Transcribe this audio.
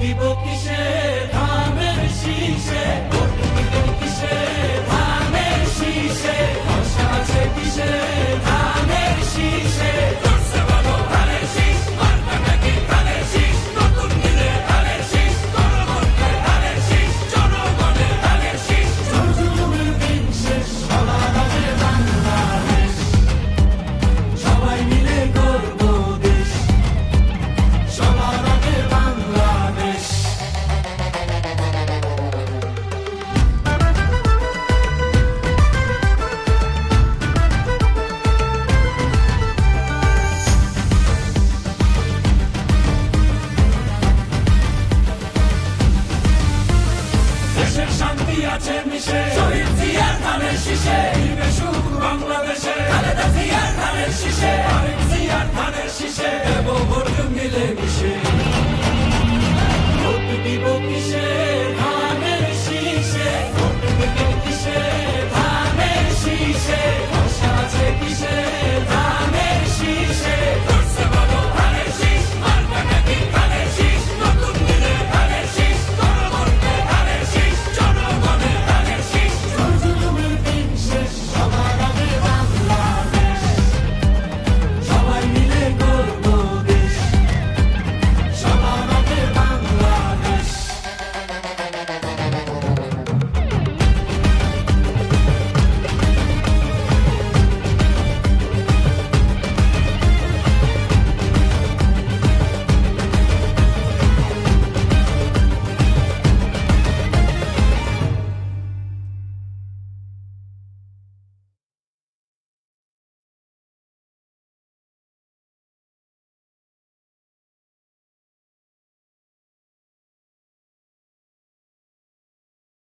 দিব কিসে ধানের শীষে, ভোট দিব কিসে ধানের শীষে, ভরসা আছে কিসে ধানের শীষে। জোরসে বলো ধানের শীষ, মার্কাটা কি ধানের শীষ, নতুন দিনে ধানের শীষ, গণভোটে ধানের শীষ, জনগণের ধানের শীষ। জুলুমের দিন শেষ, সবার আগে বাংলাদেশ, সবাই মিলে গর্ব দেশ, সবার আগে বাংলাদেশ। দেশের শান্তি আছে মিশে, শহীদ জিয়ার ধানের শীষে, দিবে সুখ বাংলাদেশে, খালেদা জিয়ার ধানের শীষে, আরেক জিয়ার ধানের শীষে, দেব ভোট মিলে মিশে।